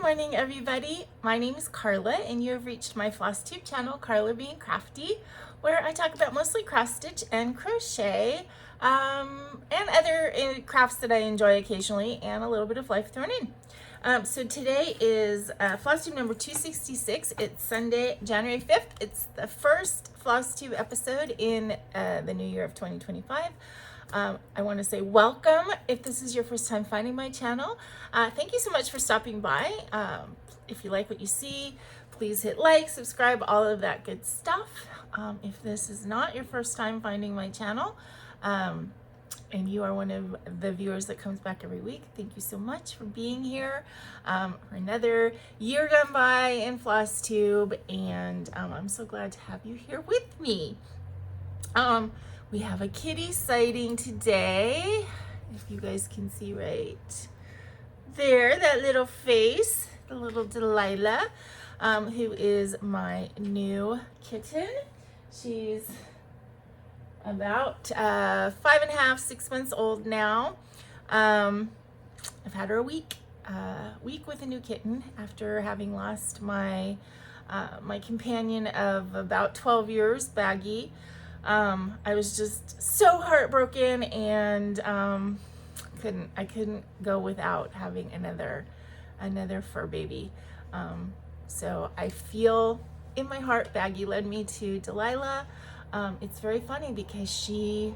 morning, everybody. My name is Karla, and you have reached my FlossTube channel, KarlaBeingCrafty, where I talk about mostly cross stitch and crochet, and other crafts that I enjoy occasionally, and a little bit of life thrown in. So today is FlossTube number 266. It's Sunday, January 5th. It's the first FlossTube episode in the new year of 2025. I want to say welcome if this is your first time finding my channel. Thank you so much for stopping by. If you like what you see, please hit like, subscribe, all of that good stuff. If this is not your first time finding my channel, and you are one of the viewers that comes back every week, thank you so much for being here for another year gone by in FlossTube, and I'm so glad to have you here with me. We have a kitty sighting today. If you guys can see right there, that little face, the little Delilah, who is my new kitten. She's about 5.5, 6 months old now. I've had her a week with a new kitten after having lost my my companion of about 12 years, Baggy. I was just so heartbroken, and I couldn't go without having another fur baby. So I feel in my heart Baggy led me to Delilah. It's very funny because she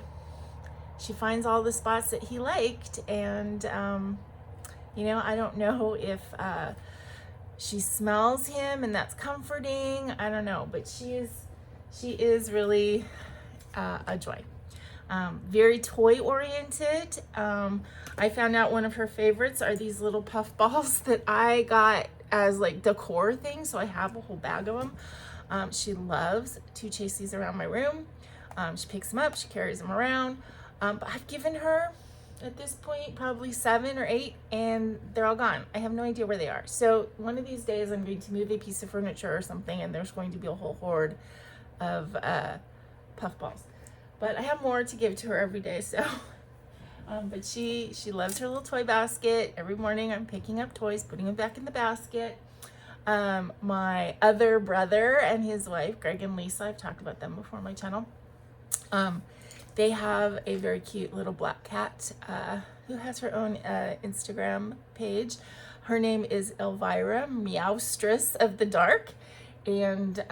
finds all the spots that he liked, and you know, I don't know if she smells him and that's comforting. I don't know, but she is really a joy. Very toy oriented. I found out one of her favorites are these little puff balls that I got as like decor things, so I have a whole bag of them. She loves to chase these around my room. She picks them up, she carries them around, but I've given her at this point probably 7 or 8, and they're all gone. I have no idea where they are. So one of these days I'm going to move a piece of furniture or something, and there's going to be a whole horde of puff balls, but I have more to give to her every day. So but she loves her little toy basket. Every morning I'm picking up toys, putting them back in the basket. My other brother and his wife, Greg and Lisa, I've talked about them before on my channel. They have a very cute little black cat who has her own Instagram page. Her name is Elvira, Meowstress of the Dark, and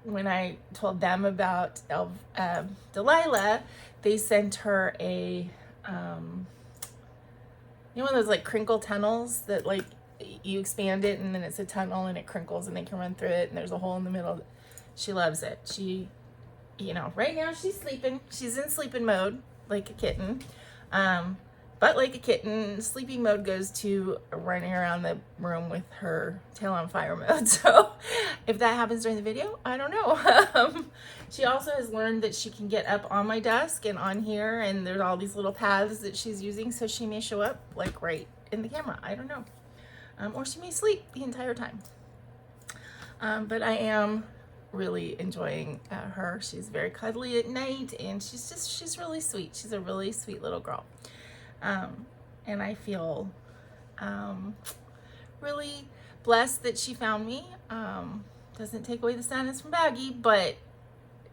when I told them about Delilah, they sent her a, you know, one of those like crinkle tunnels that like you expand it and then it's a tunnel and it crinkles and they can run through it and there's a hole in the middle. She loves it. She, you know, right now she's sleeping. She's in sleeping mode like a kitten. But like a kitten, sleeping mode goes to running around the room with her tail on fire mode. So if that happens during the video, I don't know. She also has learned that she can get up on my desk and on here, and there's all these little paths that she's using, so she may show up like right in the camera. I don't know. Or she may sleep the entire time. But I am really enjoying her. She's very cuddly at night, and she's really sweet. She's a really sweet little girl. And I feel really blessed that she found me. Doesn't take away the sadness from Baggy, but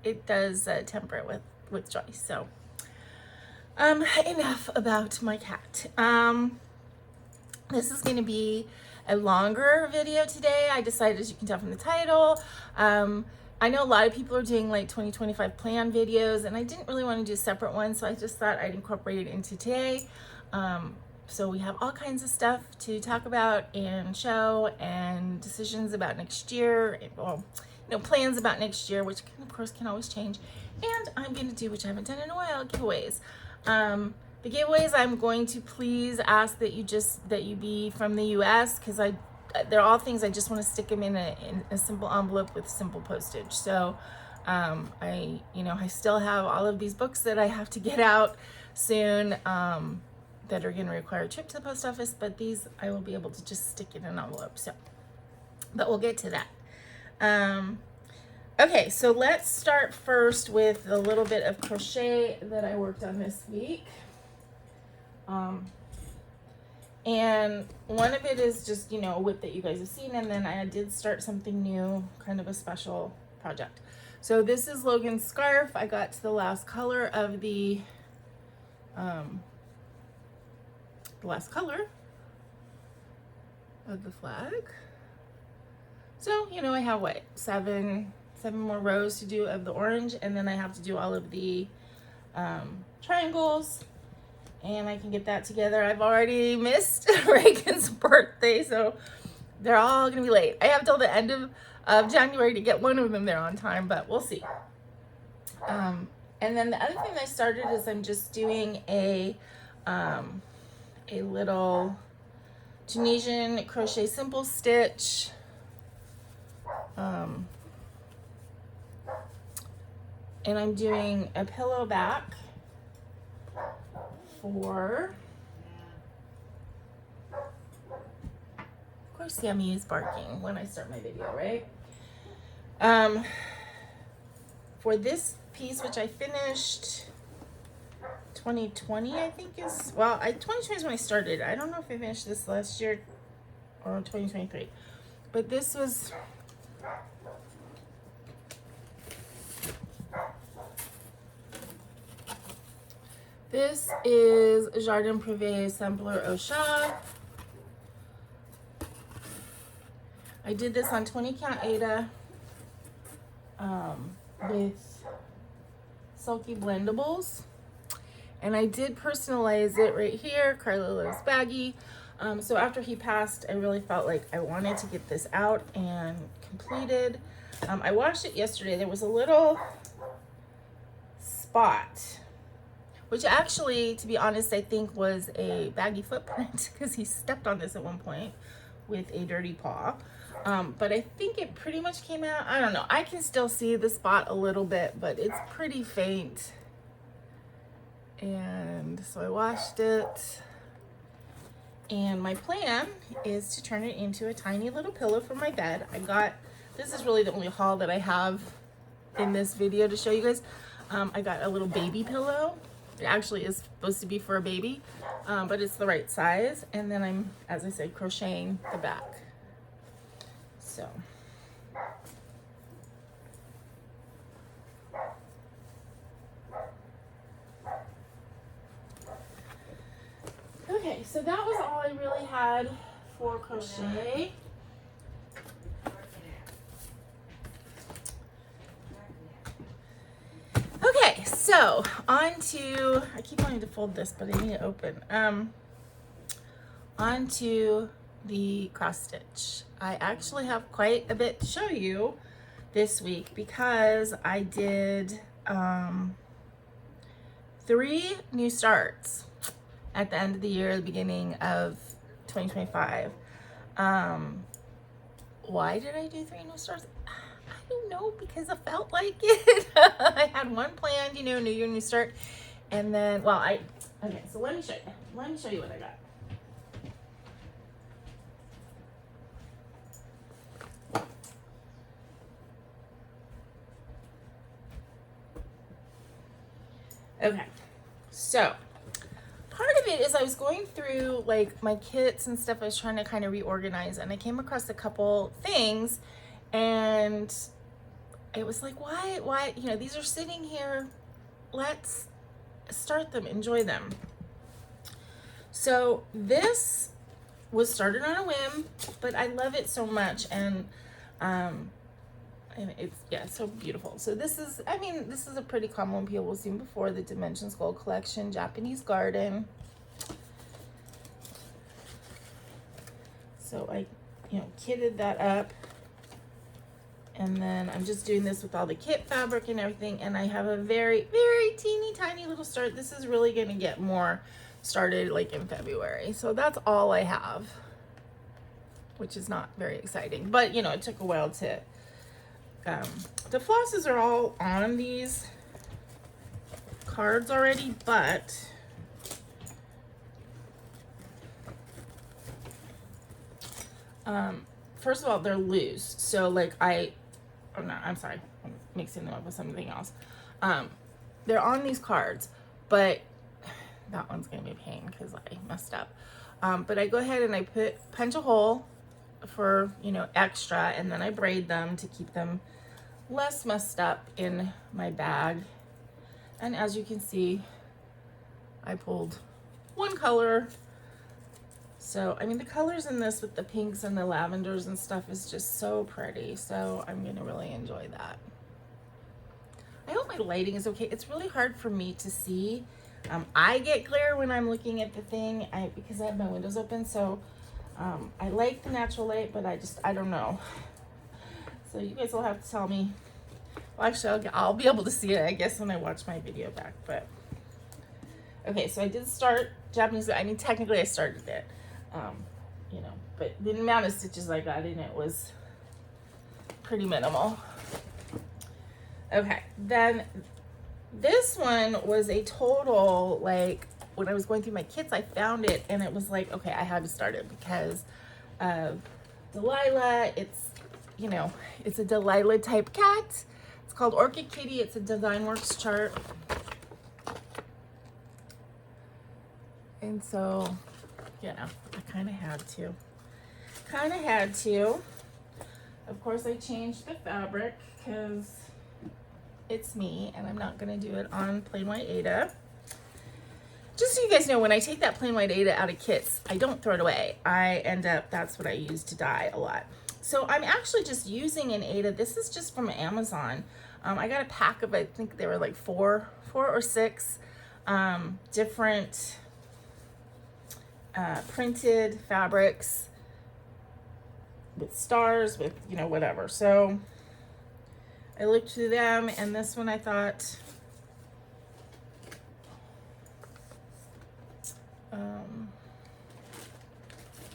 it does temper it with joy. So enough about my cat. This is going to be a longer video today. I decided, as you can tell from the title, I know a lot of people are doing like 2025 plan videos, and I didn't really want to do a separate one, so I just thought I'd incorporate it into today. So we have all kinds of stuff to talk about and show, and decisions about next year, well, you know, plans about next year, which of course can always change. And I'm going to do, which I haven't done in a while, giveaways. The giveaways, I'm going to please ask that you be from the US, because they're all things I just want to stick them in a simple envelope with simple postage. So I still have all of these books that I have to get out soon that are going to require a trip to the post office, but these I will be able to just stick in an envelope. So, but we'll get to that. Okay, so let's start first with a little bit of crochet that I worked on this week. And one of it is just, you know, a whip that you guys have seen, and then I did start something new, kind of a special project. So this is Logan's scarf. I got to the last color of the flag. So, you know, I have what, seven more rows to do of the orange, and then I have to do all of the triangles, and I can get that together. I've already missed Reagan's birthday, so they're all gonna be late. I have till the end of January to get one of them there on time, but we'll see. And then the other thing I started is I'm just doing a little Tunisian crochet simple stitch. And I'm doing a pillow back for, of course Sammy is barking when I start my video, right? For this piece, which I finished 2020, I think is, well, 2020 is when I started. I don't know if I finished this last year or 2023, but this was, this is Jardin Privé Sampler au Chat. I did this on 20 count Aida with Sulky Blendables. And I did personalize it right here. Karla loves baggy. So after he passed, I really felt like I wanted to get this out and completed. I washed it yesterday. There was a little spot, which actually, to be honest, I think was a baggy footprint because he stepped on this at one point with a dirty paw. But I think it pretty much came out. I don't know. I can still see the spot a little bit, but it's pretty faint. And so I washed it. And my plan is to turn it into a tiny little pillow for my bed. This is really the only haul that I have in this video to show you guys. I got a little baby pillow. It actually is supposed to be for a baby, but it's the right size. And then I'm, as I said, crocheting the back. So. Okay, so that was all I really had for crochet. Okay, so on to, I keep wanting to fold this, but I need it open. On to the cross stitch. I actually have quite a bit to show you this week because I did 3 new starts at the end of the year, the beginning of 2025. Why did I do 3 new starts? I don't know, because I felt like it. I had one planned, you know, New Year, New Start. And then, well, okay, so let me show you. Let me show you what I got. Okay, so part of it is I was going through like my kits and stuff. I was trying to kind of reorganize, and I came across a couple things, and it was like, why, you know, these are sitting here. Let's start them, enjoy them. So this was started on a whim, but I love it so much, and it's, yeah, so beautiful. So this is, I mean, this is a pretty common one people have seen before, the Dimensions Gold Collection, Japanese Garden. So I, you know, kitted that up. And then I'm just doing this with all the kit fabric and everything. And I have a very, very teeny tiny little start. This is really going to get more started like in February. So that's all I have, which is not very exciting. But, you know, it took a while to, the flosses are all on these cards already, but first of all, they're loose. So like oh no, I'm sorry, I'm mixing them up with something else. They're on these cards, but that one's gonna be a pain because I messed up. But I go ahead and I punch a hole for, you know, extra, and then I braid them to keep them less messed up in my bag. And as you can see, I pulled one color. So, I mean, the colors in this with the pinks and the lavenders and stuff is just so pretty. So I'm gonna really enjoy that. I hope my lighting is okay. It's really hard for me to see. I get glare when I'm looking at the thing because I have my windows open. So I like the natural light, but I don't know. So you guys will have to tell me. Well, actually, I'll be able to see it, I guess, when I watch my video back. But okay, so I did start Japanese. I mean, technically, I started it, you know, but the amount of stitches I got in it was pretty minimal. Okay, then this one was a total, like, when I was going through my kits, I found it, and it was like, okay, I had to start it because of Delilah. It's, you know, it's a Delilah type cat. It's called Orchid Kitty. It's a DesignWorks chart. And so, you know, I kind of had to. Of course, I changed the fabric because it's me, and I'm not going to do it on plain white Aida. Just so you guys know, when I take that plain white Aida out of kits, I don't throw it away. That's what I use to dye a lot. So I'm actually just using an Aida. This is just from Amazon. I got a pack of, I think they were like four or six different printed fabrics with stars, with, you know, whatever. So I looked through them, and this one I thought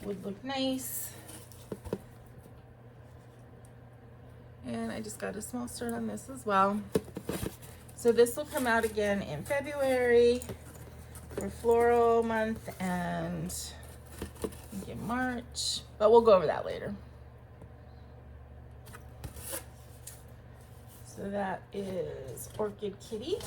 would look nice. And I just got a small start on this as well. So this will come out again in February for floral month, and I think in March, but we'll go over that later. So that is Orchid Kitty.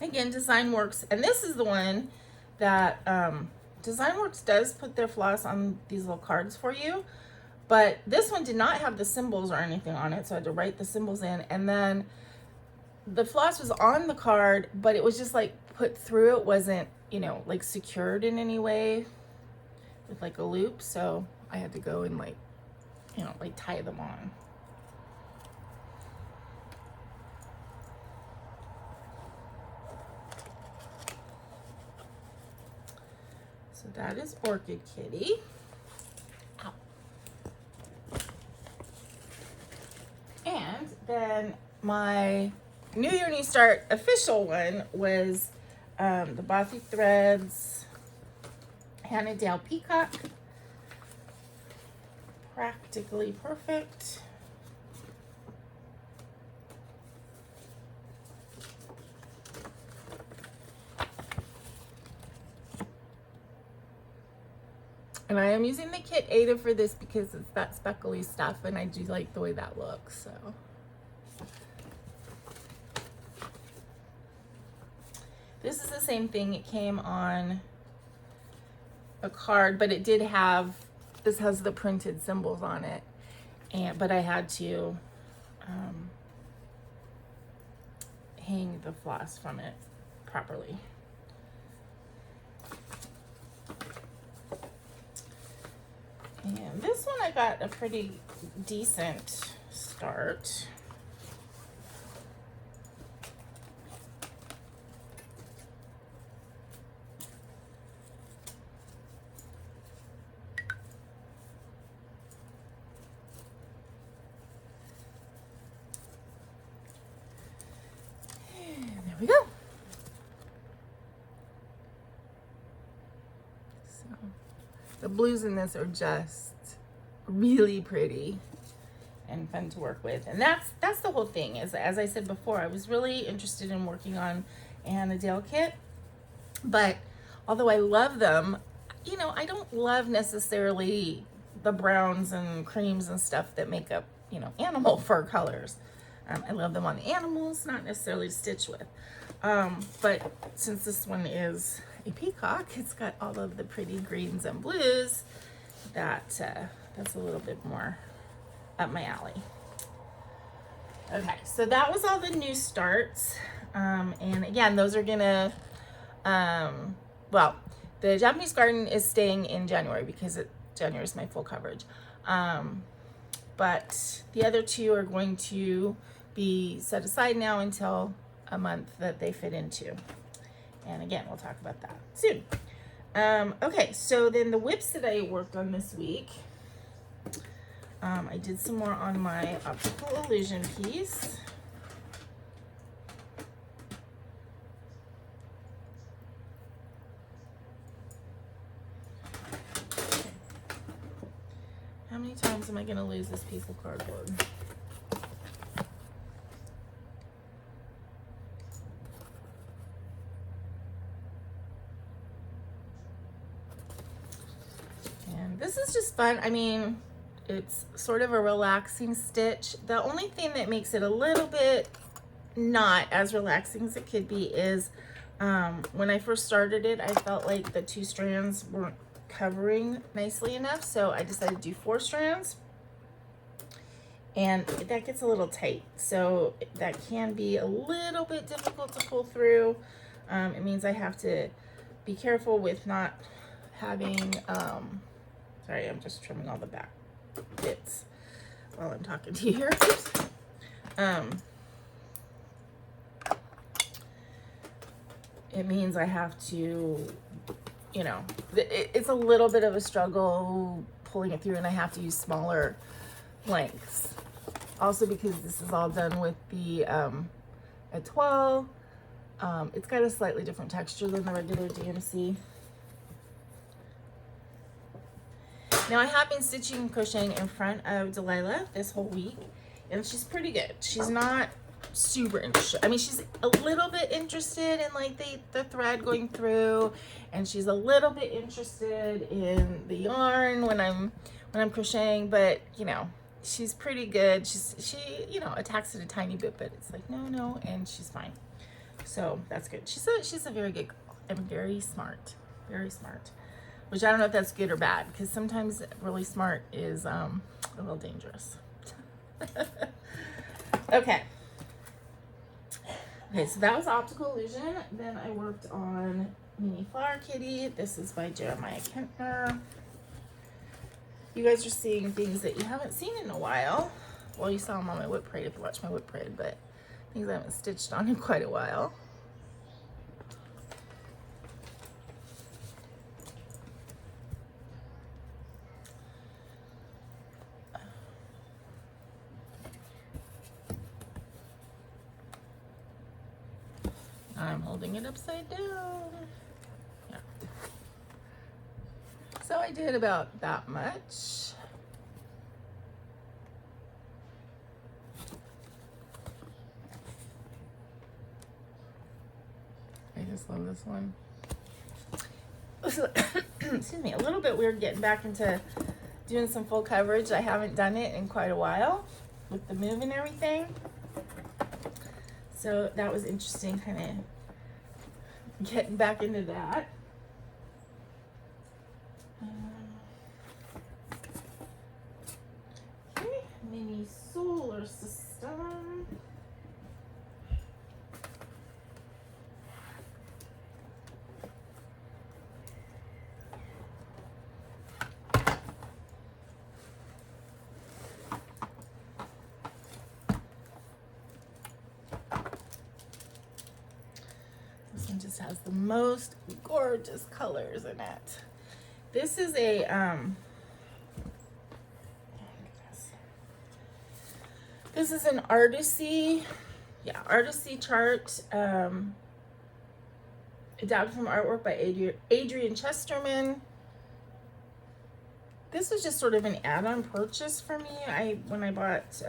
Again, DesignWorks, and this is the one that DesignWorks does put their floss on these little cards for you, but this one did not have the symbols or anything on it, so I had to write the symbols in, and then the floss was on the card, but it was just like put through. It wasn't, you know, like secured in any way with like a loop, so I had to go and, like, you know, like tie them on. So that is Orchid Kitty. Ow. And then my New Year New Start official one was the Bothy Threads Hannah Dale Peacock. Practically Perfect. And I am using the kit Aida for this because it's that speckly stuff, and I do like the way that looks. So this is the same thing. It came on a card, but it did have, this has the printed symbols on it, but I had to hang the floss from it properly. And this one I got a pretty decent start. And there we go. So the blues in this are just really pretty and fun to work with, and that's the whole thing. As I said before, I was really interested in working on a Hannah Dale kit, but although I love them, you know, I don't love necessarily the browns and creams and stuff that make up, you know, animal fur colors. I love them on the animals, not necessarily to stitch with. But since this one is a peacock, it's got all of the pretty greens and blues. That's a little bit more up my alley. Okay, so that was all the new starts. And again, those are gonna, well, the Japanese garden is staying in January because January is my full coverage. But the other two are going to be set aside now until a month that they fit into. And again, we'll talk about that soon. Okay, so then the whips that I worked on this week, I did some more on my optical illusion piece. How many times am I going to lose this piece of cardboard? And this is just fun. I mean, it's sort of a relaxing stitch. The only thing that makes it a little bit not as relaxing as it could be is when I first started it, I felt like the 2 strands weren't covering nicely enough, so I decided to do 4 strands, and that gets a little tight, so that can be a little bit difficult to pull through. It means I have to be careful with not having sorry, I'm just trimming all the back bits while I'm talking to you here. It means I have to, you know, it's a little bit of a struggle pulling it through, and I have to use smaller lengths. Also because this is all done with the Etoile. It's got a slightly different texture than the regular DMC. Now I have been stitching and crocheting in front of Delilah this whole week, and she's pretty good. She's not super interested. I mean, she's a little bit interested in like the thread going through, and she's a little bit interested in the yarn when I'm crocheting, but you know, she's pretty good. She you know, attacks it a tiny bit, but it's like no, and she's fine. So that's good. She's a very good girl and very smart. Which I don't know if that's good or bad, because sometimes really smart is a little dangerous. Okay, so that was Optical Illusion. Then I worked on Mini Flower Kitty. This is by Jeremiah Kentner. You guys are seeing things that you haven't seen in a while. Well, you saw them on my whip parade if you watched my whip parade, but things I haven't stitched on in quite a while. I'm holding it upside down. Yeah. So I did about that much. I just love this one. Excuse me, a little bit weird getting back into doing some full coverage. I haven't done it in quite a while with the move and everything. So that was interesting, kind of getting back into that. Okay, mini solar system. Just has the most gorgeous colors in it. This is a this is an Artisy, Artisy chart, adapted from artwork by Adrian Chesterman. This was just sort of an add-on purchase for me. When I bought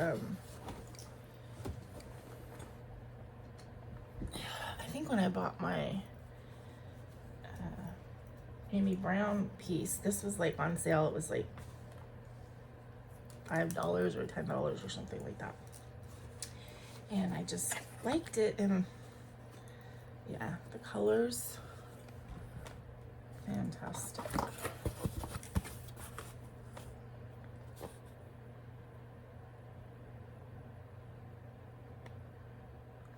I think when I bought my Amy Brown piece. This was like on sale. It was like $5 or $10 or something like that. And I just liked it, and yeah, the colors, fantastic.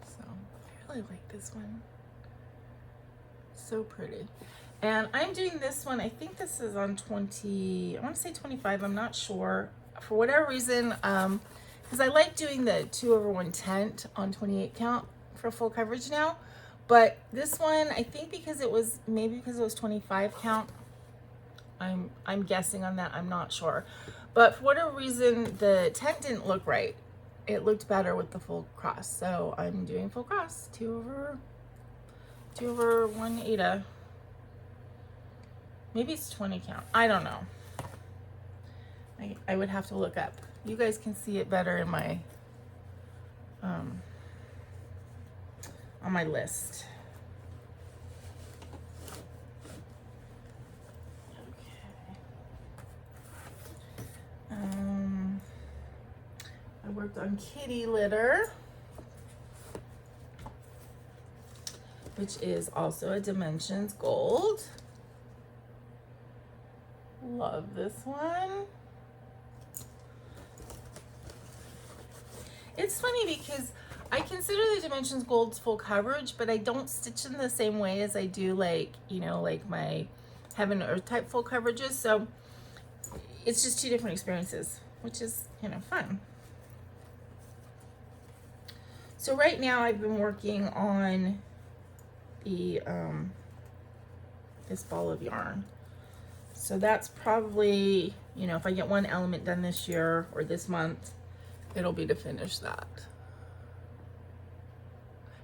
So I really like this one. So pretty. And I'm doing this one, I think this is on 20, I want to say 25, I'm not sure. For whatever reason, because I like doing the 2/1 tent on 28 count for full coverage now. But this one, I think because it was, maybe because it was 25 count, I'm guessing on that, I'm not sure. But for whatever reason, the tent didn't look right. It looked better with the full cross. So I'm doing full cross, 2/1 Aida. Maybe it's 20 count. I don't know. I would have to look up. You guys can see it better in my on my list. Okay. I worked on kitty litter, which is also a Dimensions Gold. Love this one. It's funny because I consider the Dimensions Gold's full coverage, but I don't stitch in the same way as I do, like, you know, like my Heaven and Earth type full coverages. So it's just two different experiences, which is, you know, fun. So right now I've been working on the this ball of yarn. So that's probably, you know, if I get one element done this year or this month, it'll be to finish that.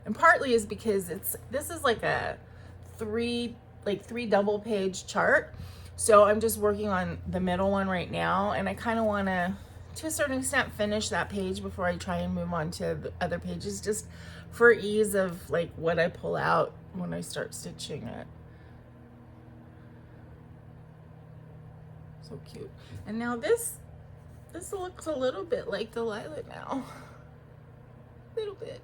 And partly is because this is like a three double page chart. So I'm just working on the middle one right now, and I kind of want to a certain extent finish that page before I try and move on to the other pages, just for ease of like what I pull out when I start stitching it. So cute. And now this looks a little bit like Delilah now. A little bit.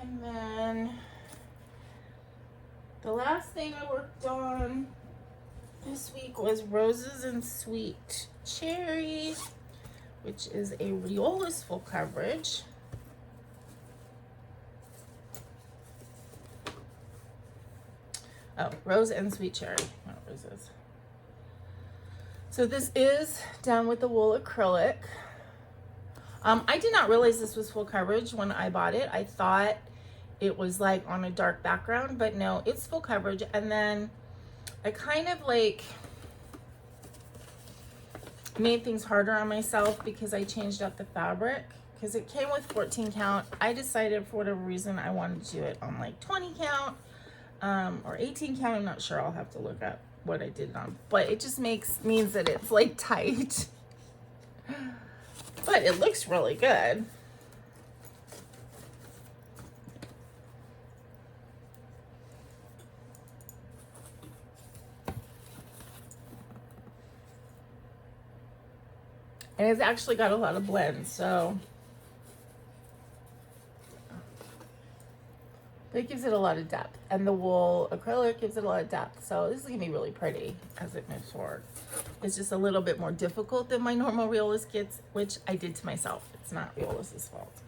And then the last thing I worked on this week was Roses and Sweet Cherry, which is a Riolis full coverage. Oh, Rose and Sweet Cherry, not roses. So this is done with the wool acrylic. I did not realize this was full coverage when I bought it. I thought it was like on a dark background, but no, it's full coverage. And then I kind of like made things harder on myself because I changed out the fabric, because it came with 14 count. I decided for whatever reason I wanted to do it on like 20 count or 18 count. I'm not sure. I'll have to look up what I did on, but it just means that it's like tight. But it looks really good. And it's actually got a lot of blends, so it gives it a lot of depth. And the wool acrylic gives it a lot of depth. So this is gonna be really pretty as it moves forward. It's just a little bit more difficult than my normal Riolis kits, which I did to myself. It's not Riolis's fault.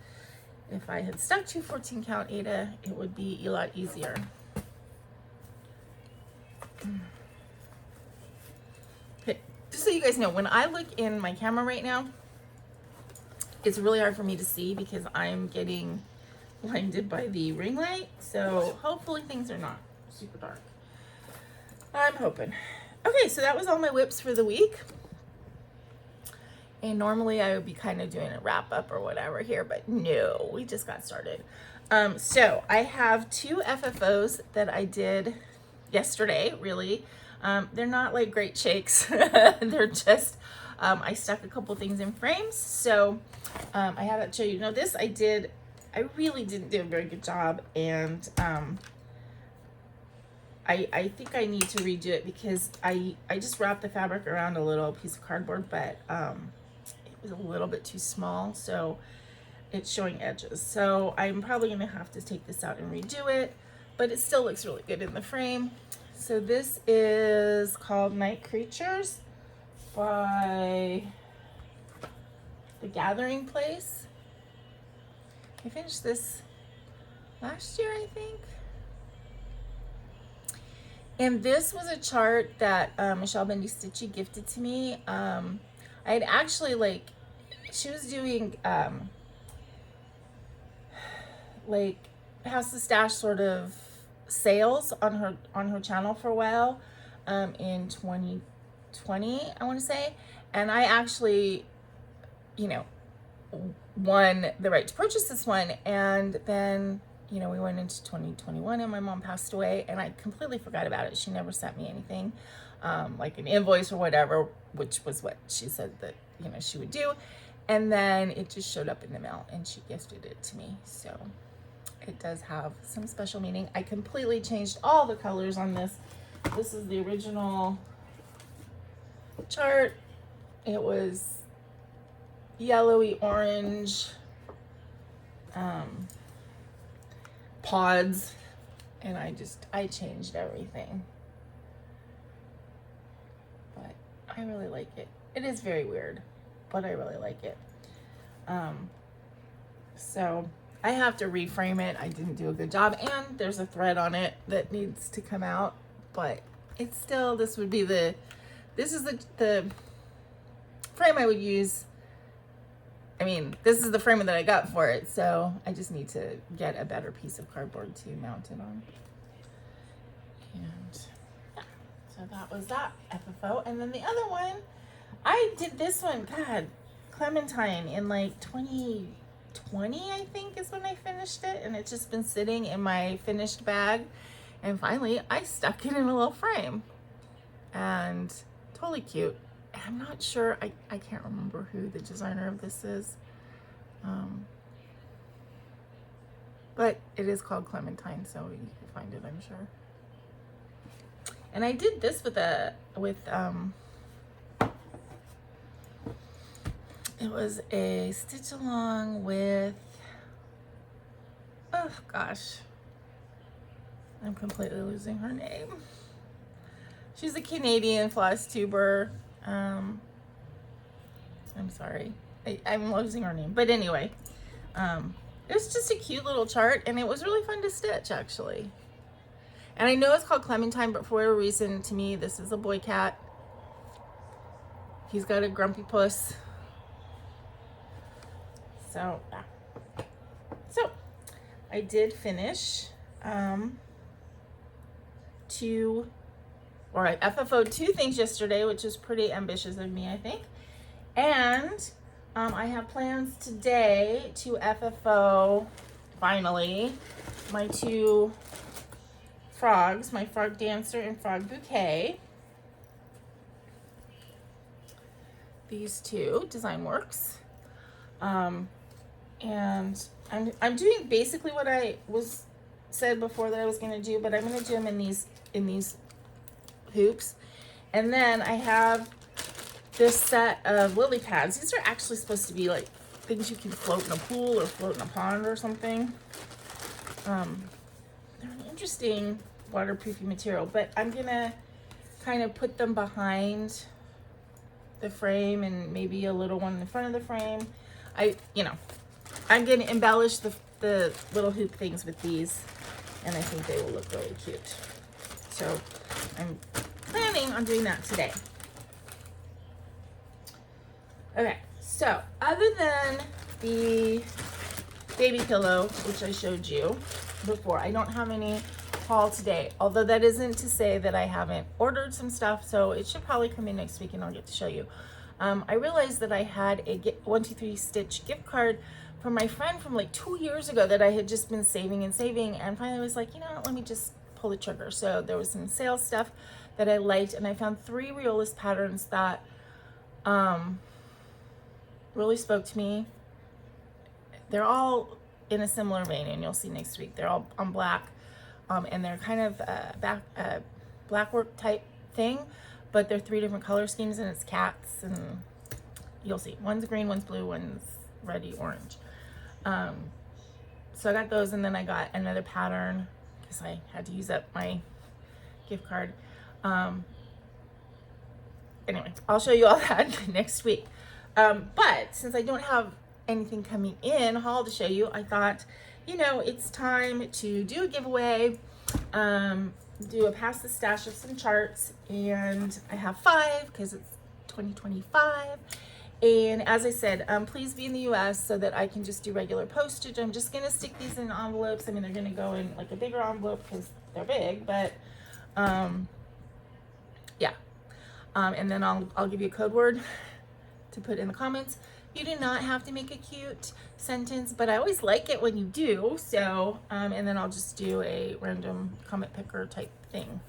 If I had stuck to 14 count Aida, it would be a lot easier. Okay, just so you guys know, when I look in my camera right now, it's really hard for me to see because I'm getting blinded by the ring light. So hopefully things are not super dark. I'm hoping. Okay, so that was all my whips for the week. And normally I would be kind of doing a wrap up or whatever here, but no, we just got started. So I have 2 FFOs that I did yesterday, really. They're not like great shakes. They're just, I stuck a couple things in frames. So I have that to show you. Now this I really didn't do a very good job, and I think I need to redo it because I just wrapped the fabric around a little piece of cardboard, but it was a little bit too small, so it's showing edges. So I'm probably gonna have to take this out and redo it, but it still looks really good in the frame. So this is called Night Creatures by The Gathering Place. I finished this last year, I think. And this was a chart that Michelle Bendy Stitchy gifted to me. I had actually, like, she was doing like House of Stash sort of sales on her channel for a while in 2020, I want to say. And I actually, you know, won the right to purchase this one, and then, you know, we went into 2021 and my mom passed away, and I completely forgot about it. She never sent me anything, like an invoice or whatever, which was what she said that, you know, she would do. And then it just showed up in the mail and she gifted it to me. So it does have some special meaning. I completely changed all the colors on this. This is the original chart. It was yellowy orange pods, and I changed everything, but I really like it. It is very weird, but I really like it. So I have to reframe it. I didn't do a good job, and there's a thread on it that needs to come out, but it's still, this is the frame I would use. I mean, this is the frame that I got for it, so I just need to get a better piece of cardboard to mount it on. And yeah, so that was that FFO. And then the other one, I did this one, God, Clementine, in like 2020, I think is when I finished it, and it's just been sitting in my finished bag, and finally I stuck it in a little frame, and totally cute. I'm not sure, I can't remember who the designer of this is, but it is called Clementine, so you can find it, I'm sure. And I did this with it was a stitch along with, oh gosh, I'm completely losing her name. She's a Canadian floss tuber. I'm sorry, I'm losing her name, but anyway, it was just a cute little chart, and it was really fun to stitch, actually. And I know it's called Clementine, but for whatever reason, to me, this is a boy cat. He's got a grumpy puss. So, yeah. So I did finish I FFO'd 2 things yesterday, which is pretty ambitious of me, I think. And I have plans today to FFO, finally, my 2 frogs, my frog dancer and frog bouquet. These 2 design works. And I'm doing basically what I said before that I was gonna do, but I'm gonna do them in these hoops. And then I have this set of lily pads. These are actually supposed to be like things you can float in a pool or float in a pond or something. They're an interesting waterproofy material, but I'm gonna kind of put them behind the frame and maybe a little one in the front of the frame. I'm gonna embellish the little hoop things with these, and I think they will look really cute. So I'm planning on doing that today. Okay, so other than the baby pillow, which I showed you before, I don't have any haul today, although that isn't to say that I haven't ordered some stuff, so it should probably come in next week and I'll get to show you. I realized that I had a 123 Stitch gift card from my friend from like 2 years ago that I had just been saving and saving, and finally was like, you know, let me just pull the trigger. So there was some sales stuff that I liked, and I found 3 Riolis patterns that really spoke to me. They're all in a similar vein, and you'll see next week. They're all on black, and they're kind of black work type thing, but they're 3 different color schemes, and it's cats, and you'll see. One's green, one's blue, one's reddy orange. So I got those, and then I got another pattern because I had to use up my gift card. Anyway, I'll show you all that next week. But since I don't have anything coming in haul to show you, I thought, you know, it's time to do a giveaway, do a pass the stash of some charts, and I have 5 because it's 2025. And as I said, please be in the US so that I can just do regular postage. I'm just gonna stick these in envelopes. I mean, they're gonna go in like a bigger envelope because they're big, but yeah. And then I'll give you a code word to put in the comments. You do not have to make a cute sentence, but I always like it when you do. So, and then I'll just do a random comment picker type thing.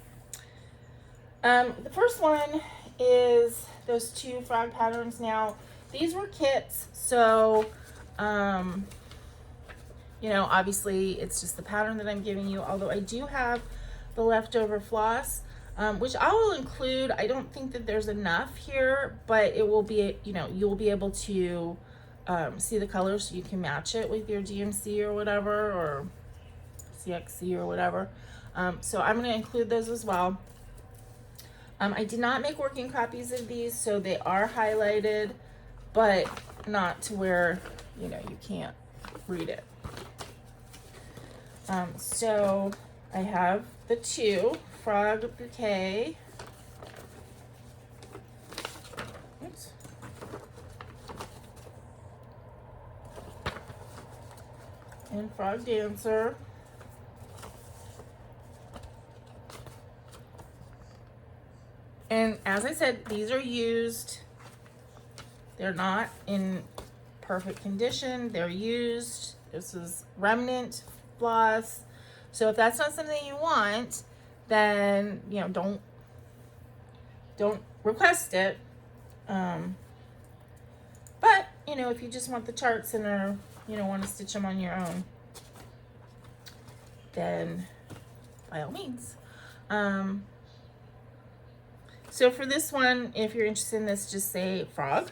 The first one is those 2 frog patterns. Now, these were kits, so, you know, obviously it's just the pattern that I'm giving you, although I do have the leftover floss, which I will include. I don't think that there's enough here, but it will be, you know, you'll be able to see the colors so you can match it with your DMC or whatever, or CXC or whatever. So I'm going to include those as well. I did not make working copies of these, so they are highlighted, but not to where, you know, you can't read it. So I have the 2 frog bouquet. Oops. And frog dancer. And as I said, these are used. They're not in perfect condition. They're used. This is remnant floss. So if that's not something you want, then, you know, don't request it. But, you know, if you just want the charts and are, you know, want to stitch them on your own, then by all means. So for this one, if you're interested in this, just say frog.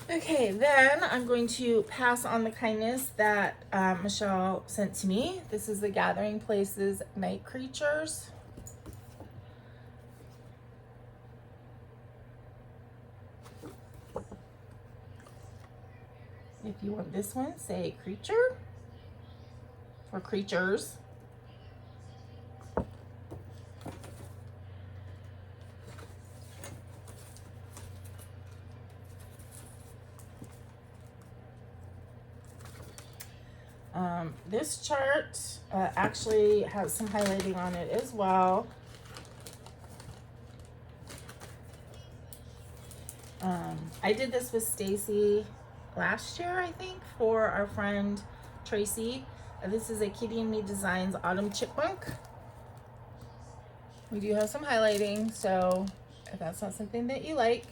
Okay, then I'm going to pass on the kindness that Michelle sent to me. This is the Gathering Places Night Creatures. If you want this one, say creature or creatures. This chart actually has some highlighting on it as well. I did this with Stacy last year, I think, for our friend Tracy. This is a Kitty and Me Designs Autumn Chipmunk. We do have some highlighting, so if that's not something that you like,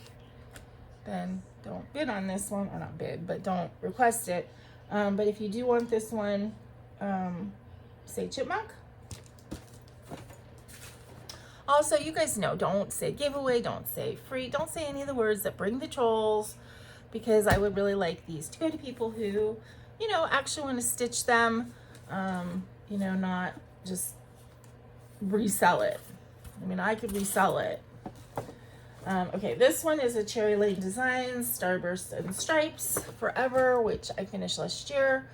then don't bid on this one, or not bid, but don't request it. But if you do want this one, say chipmunk. Also, you guys know, don't say giveaway, don't say free, don't say any of the words that bring the trolls, because I would really like these to go to people who, you know, actually want to stitch them, you know, not just resell it. I mean, I could resell it. Okay, this one is a Cherry Lane Designs Starburst and Stripes Forever, which I finished last year.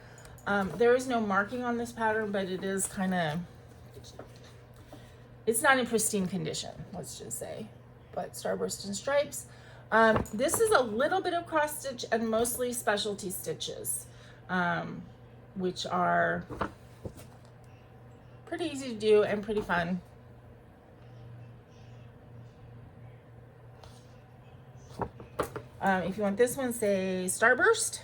There is no marking on this pattern, but it is kind of, it's not in pristine condition, let's just say. But Starburst and Stripes. This is a little bit of cross stitch and mostly specialty stitches, which are pretty easy to do and pretty fun. If you want this one, say Starburst.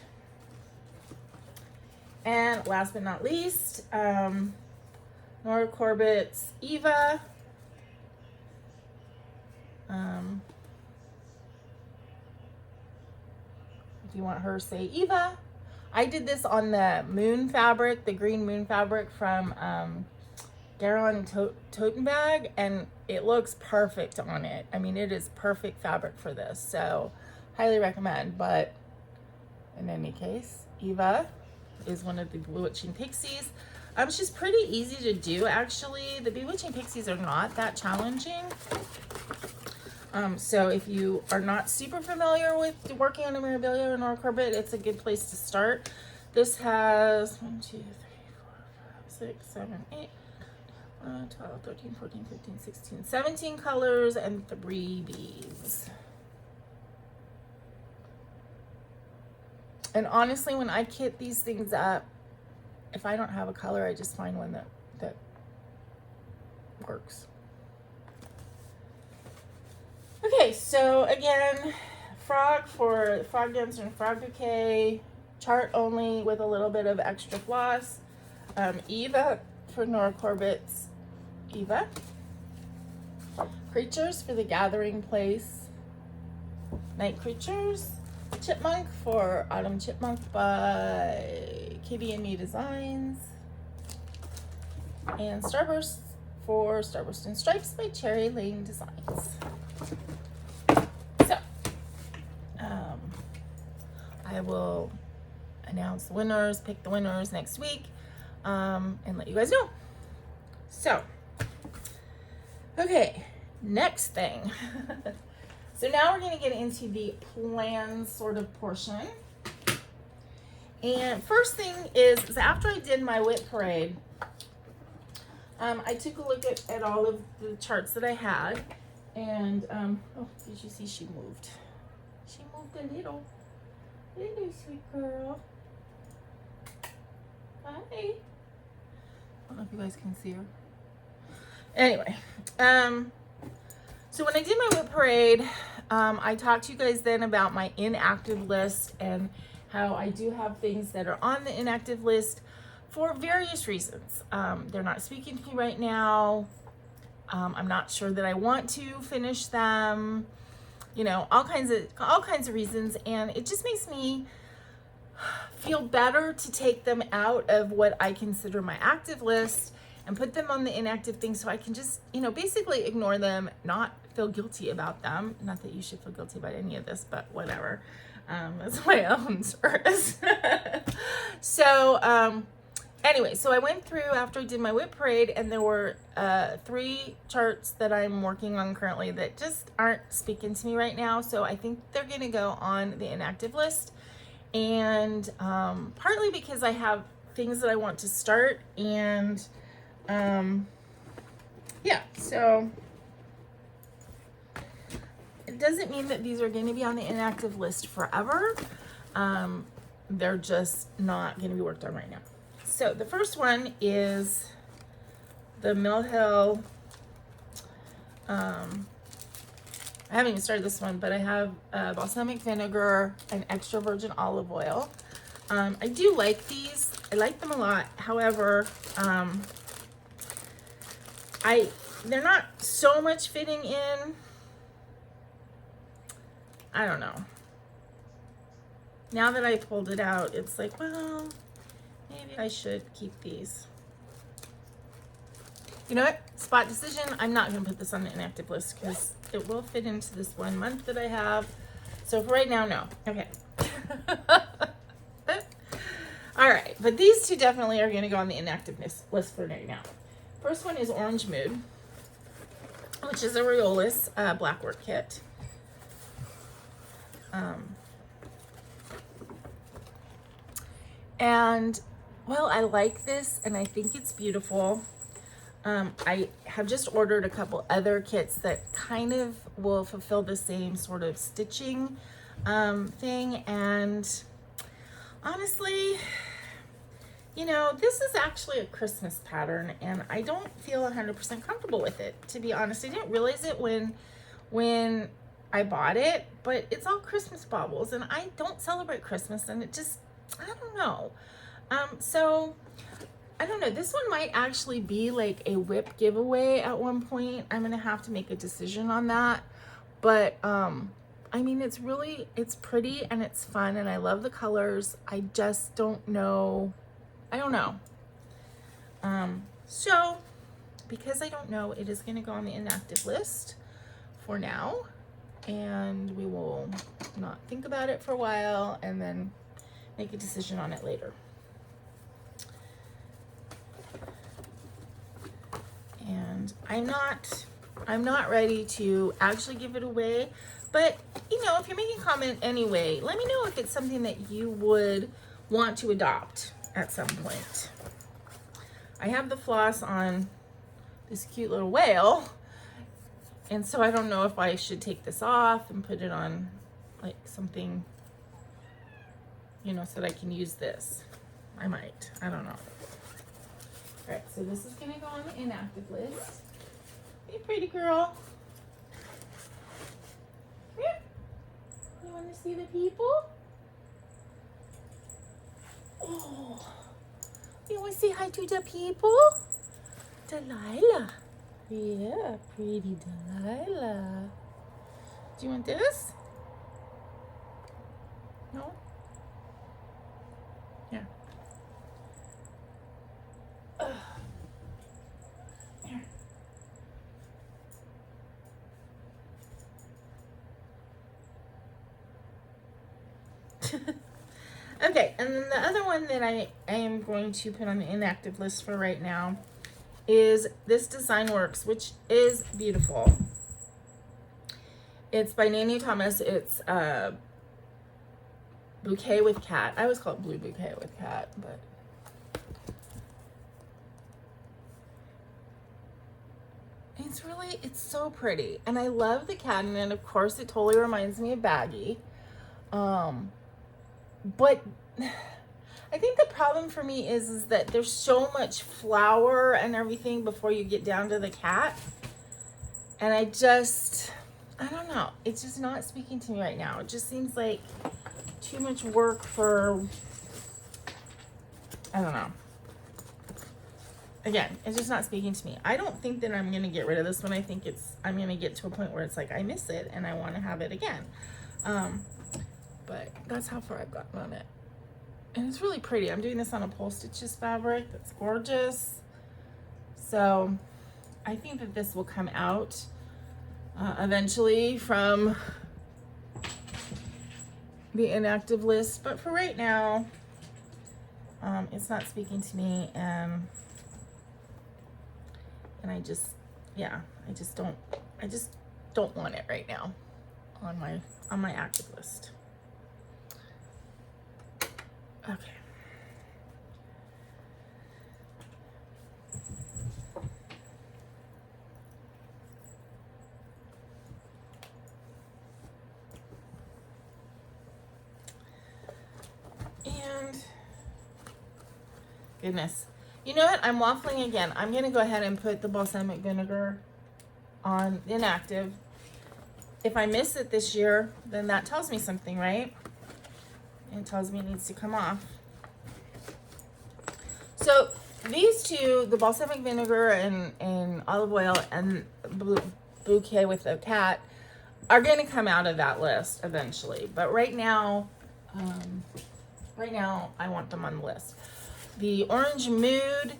And last but not least, Nora Corbett's Eva. If you want her, say Eva. I did this on the moon fabric, the green moon fabric from Garon Toten Bag, and it looks perfect on it. I mean, it is perfect fabric for this, so highly recommend. But in any case, Eva is one of the Bewitching Pixies. She's pretty easy to do, actually. The Bewitching Pixies are not that challenging. So if you are not super familiar with working on a Mirabillia or Nora Corbett, it's a good place to start. This has 1, 2, 3, 4, 5, 6, 7, 8, 12, 13, 14, 15, 16, 17 colors and 3 beads. And honestly, when I kit these things up, if I don't have a color, I just find one that works. Okay, so again, frog for frog dancer and frog bouquet, chart only with a little bit of extra floss. Eva for Nora Corbett's Eva. Creatures for the gathering place. Night creatures. Chipmunk for Autumn Chipmunk by Kitty and Me Designs. And Starburst for Starburst and Stripes by Cherry Lane Designs. So, I will announce the winners, pick the winners next week, and let you guys know. So, okay, next thing. So now we're going to get into the plans sort of portion. And first thing is after I did my whip parade, I took a look at all of the charts that I had. And, oh, did you see she moved? She moved a little sweet girl. Hi. I don't know if you guys can see her. Anyway, so when I did my whip parade, I talked to you guys then about my inactive list and how I do have things that are on the inactive list for various reasons. They're not speaking to me right now. I'm not sure that I want to finish them, you know, all kinds of reasons. And it just makes me feel better to take them out of what I consider my active list and put them on the inactive thing so I can just, you know, basically ignore them, not feel guilty about them. Not that you should feel guilty about any of this, but whatever. That's my own service. So, anyway, so I went through after I did my whip parade, and there were 3 charts that I'm working on currently that just aren't speaking to me right now. So I think they're going to go on the inactive list. And partly because I have things that I want to start, and yeah, so it doesn't mean that these are going to be on the inactive list forever. They're just not going to be worked on right now. So the first one is the Mill Hill. I haven't even started this one, but I have balsamic vinegar and extra virgin olive oil. I do like these. I like them a lot. However, they're not so much fitting in. I don't know. Now that I pulled it out, it's like, well, maybe I should keep these. You know what? Spot decision. I'm not going to put this on the inactive list because it will fit into this 1 month that I have. So for right now, no. Okay. All right. But these 2 definitely are going to go on the inactive list for right now. First one is Orange Mood, which is a Riolis black work kit. And well, I like this and I think it's beautiful. I have just ordered a couple other kits that kind of will fulfill the same sort of stitching thing, and honestly, you know, this is actually a Christmas pattern and I don't feel 100% comfortable with it, to be honest. I didn't realize it when I bought it, but it's all Christmas baubles and I don't celebrate Christmas and it just, I don't know. So I don't know, this one might actually be like a whip giveaway at one point. I'm gonna have to make a decision on that. But I mean, it's pretty and it's fun and I love the colors. I just don't know. I don't know. So because I don't know, it is going to go on the inactive list for now, and we will not think about it for a while and then make a decision on it later. And I'm not ready to actually give it away, but you know, if you're making a comment anyway, let me know if it's something that you would want to adopt at some point. I have the floss on this cute little whale, and so I don't know if I should take this off and put it on like something, you know, so that I can use this. I might, I don't know. All right, so this is gonna go on the inactive list. Hey, pretty girl. Yeah. You wanna see the people? Oh, you want to say hi to the people? Delilah. Yeah, pretty Delilah. Do you want this? No? Here. Here. Okay, and then the other one that I am going to put on the inactive list for right now is this Design Works, which is beautiful. It's by Nanny Thomas. It's Bouquet with Cat. I always call it Blue Bouquet with Cat, but it's so pretty. And I love the cat, and then of course it totally reminds me of Baggy. But I think the problem for me is that there's so much flower and everything before you get down to the cat. And I don't know. It's just not speaking to me right now. It just seems like too much work for, I don't know. Again, it's just not speaking to me. I don't think that I'm going to get rid of this one. I think I'm going to get to a point where it's like, I miss it and I want to have it again. But that's how far I've gotten on it. And it's really pretty. I'm doing this on a Pole Stitches fabric. That's gorgeous. So I think that this will come out eventually from the inactive list. But for right now, it's not speaking to me. And I just don't want it right now on my active list. Okay. And goodness. You know what? I'm waffling again. I'm going to go ahead and put the balsamic vinegar on inactive. If I miss it this year, then that tells me something, right? It tells me it needs to come off. So these two, the balsamic vinegar and olive oil and Bouquet with the Cat, are going to come out of that list eventually. But right now I want them on the list. The Orange Mood,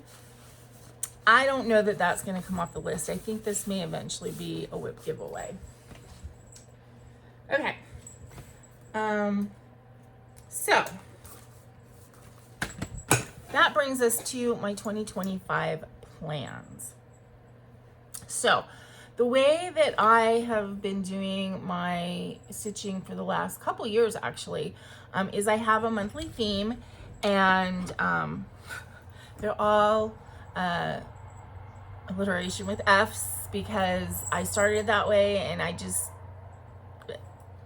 I don't know that that's going to come off the list. I think this may eventually be a whip giveaway. Okay. So that brings us to my 2025 plans. So the way that I have been doing my stitching for the last couple years actually is I have a monthly theme, and they're all alliteration with F's because I started that way and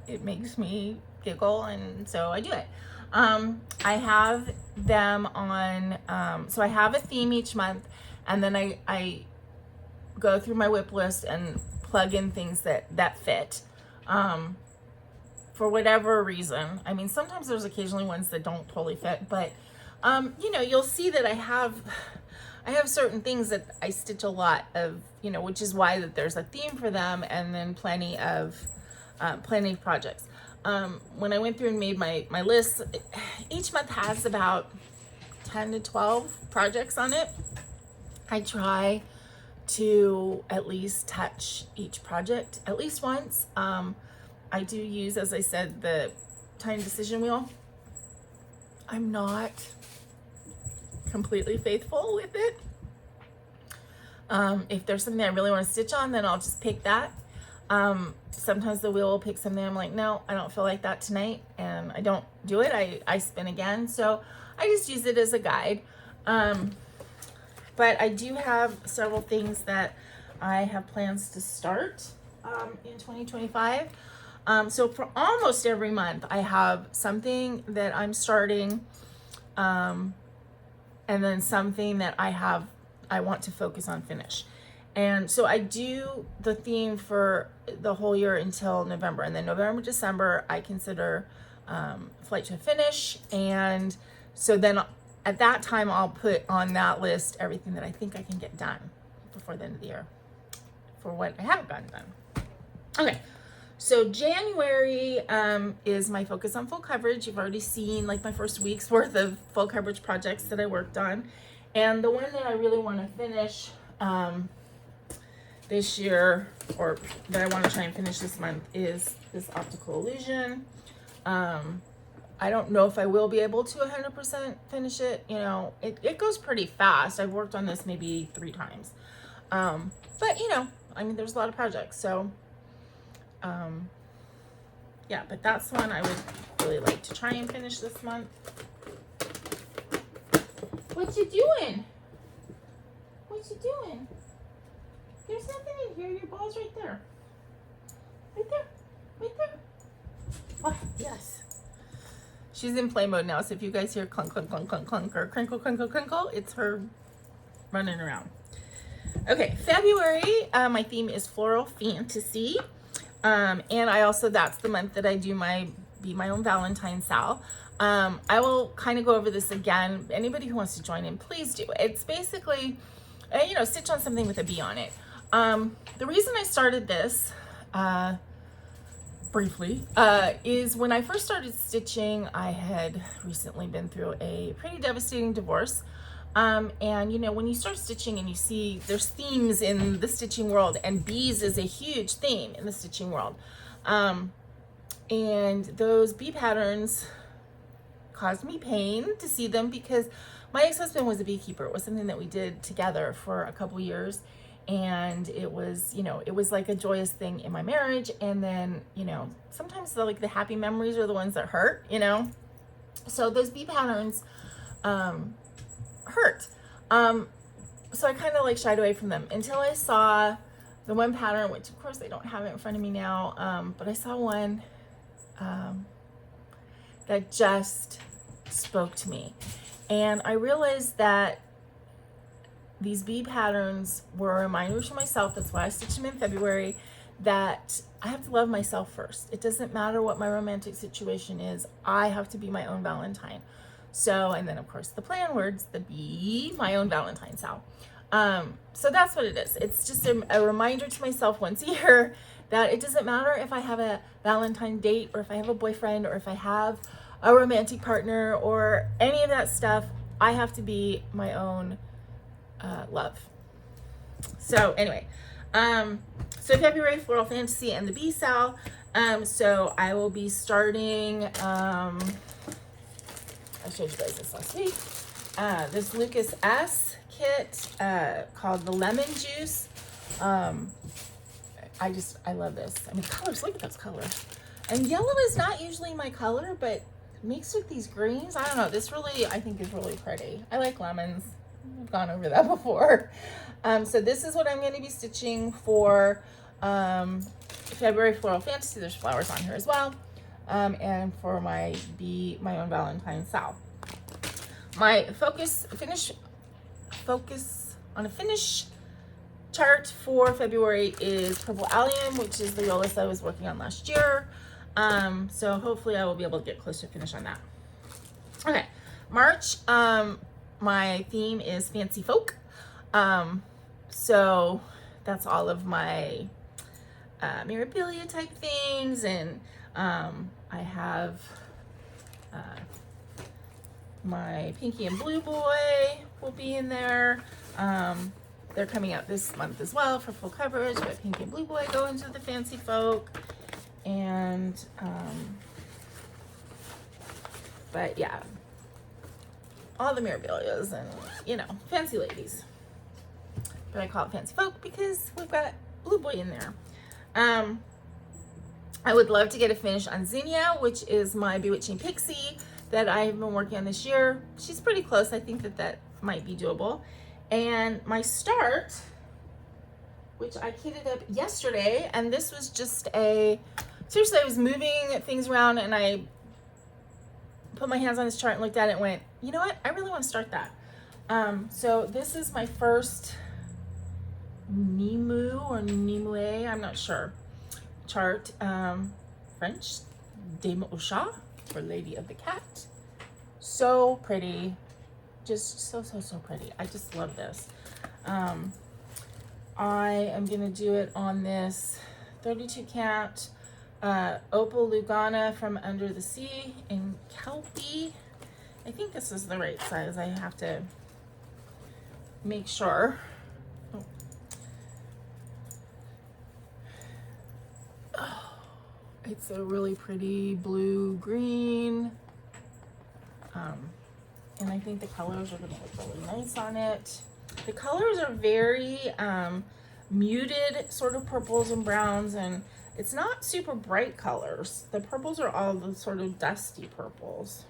it makes me giggle, and so I do it. I have them on, so I have a theme each month, and then I go through my whip list and plug in things that fit. For whatever reason. I mean, sometimes there's occasionally ones that don't totally fit, but you know, you'll see that I have certain things that I stitch a lot of, you know, which is why that there's a theme for them, and then plenty of projects. When I went through and made my list, each month has about 10 to 12 projects on it. I try to at least touch each project at least once. I do use, as I said, the tiny decision wheel. I'm not completely faithful with it. If there's something I really want to stitch on, then I'll just pick that. Sometimes the wheel will pick something I'm like, no, I don't feel like that tonight, and I don't do it. I spin again. So I just use it as a guide. But I do have several things that I have plans to start in 2025. So for almost every month, I have something that I'm starting, and then something that I want to focus on finish. And so I do the theme for the whole year until November, and then November, December, I consider flight to finish. And so then at that time, I'll put on that list everything that I think I can get done before the end of the year for what I haven't gotten done. Okay. So January is my focus on full coverage. You've already seen like my first week's worth of full coverage projects that I worked on. And the one that I really want to finish this year, or that I want to try and finish this month, is this Optical Illusion. I don't know if I will be able to 100% finish it. You know, it goes pretty fast. I've worked on this maybe 3 times. But you know, I mean, there's a lot of projects, so yeah, but that's one I would really like to try and finish this month. What you doing? What you doing? There's nothing in here. Your ball's right there. Right there. Right there. Oh, yes. She's in play mode now, so if you guys hear clunk, clunk, clunk, clunk, clunk, or crinkle, crinkle, crinkle, it's her running around. Okay, February, my theme is Floral Fantasy. And I also, that's the month that I do my Be My Own Valentine Sal. I will kind of go over this again. Anybody who wants to join in, please do. It's basically, you know, stitch on something with a bee on it. The reason I started this, briefly, is when I first started stitching, I had recently been through a pretty devastating divorce. And you know, when you start stitching and you see there's themes in the stitching world, and bees is a huge theme in the stitching world. And those bee patterns caused me pain to see them, because my ex-husband was a beekeeper. It was something that we did together for a couple years, and it was, you know, it was like a joyous thing in my marriage. And then, you know, sometimes the happy memories are the ones that hurt, you know. So those bee patterns hurt. So I kind of like shied away from them until I saw the one pattern, which of course I don't have it in front of me now, but I saw one that just spoke to me. And I realized that these bee patterns were reminders for myself. That's why I stitched them in February, that I have to love myself first. It doesn't matter what my romantic situation is. I have to be my own Valentine. So, and then of course the play on words, the Be My Own Valentine Sal. So that's what it is. It's just a reminder to myself once a year that it doesn't matter if I have a Valentine date, or if I have a boyfriend, or if I have a romantic partner, or any of that stuff. I have to be my own love. So anyway, so February, Floral Fantasy and the Bee Sal. So I will be starting, I showed you guys this last week, this Lucas S kit called the Lemon Juice. I love this. I mean, colors, look at those colors. And yellow is not usually my color, but mixed with these greens, I don't know, this really, I think, is really pretty. I like lemons. I've gone over that before. So this is what I'm going to be stitching for February Floral Fantasy. There's flowers on here as well. And for my Be My Own Valentine Sal. My focus on a finish chart for February is Purple Allium, which is the Riolis I was working on last year. So hopefully I will be able to get close to finish on that. Okay, March, my theme is Fancy Folk. So that's all of my Mirabillia type things, and I have my Pinky and Blue Boy will be in there. They're coming out this month as well for full coverage, but Pinky and Blue Boy go into the Fancy Folk. And but yeah, all the Mirabillias and, you know, fancy ladies. But I call it Fancy Folk because we've got Blue Boy in there. I would love to get a finish on Zinnia, which is my Bewitching Pixie that I've been working on this year. She's pretty close. I think that might be doable. And my start, which I kitted up yesterday, and this was just seriously, I was moving things around and I put my hands on this chart and looked at it and went, you know what? I really want to start that. So this is my first Nimue or Nimue, I'm not sure, chart. French, Dame au Chat, for Lady of the Cat. So pretty. Just so pretty. I just love this. I am going to do it on this 32 count Opal Lugana from Under the Sea in Kelpie. I think this is the right size. I have to make sure. Oh, it's a really pretty blue green. And I think the colors are going to look really nice on it. The colors are very muted sort of purples and browns, and it's not super bright colors. The purples are all the sort of dusty purples.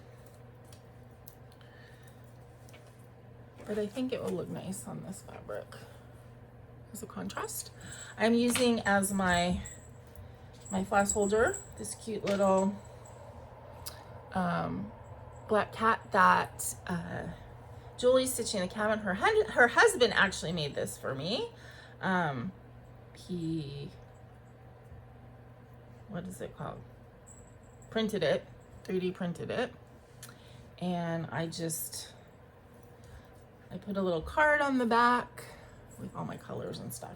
But I think it will look nice on this fabric as a contrast. I'm using as my floss holder this cute little black cat that Julie's stitching in the cabin. Her husband actually made this for me. He, what is it called? Printed it, 3D printed it. And I put a little card on the back with all my colors and stuff.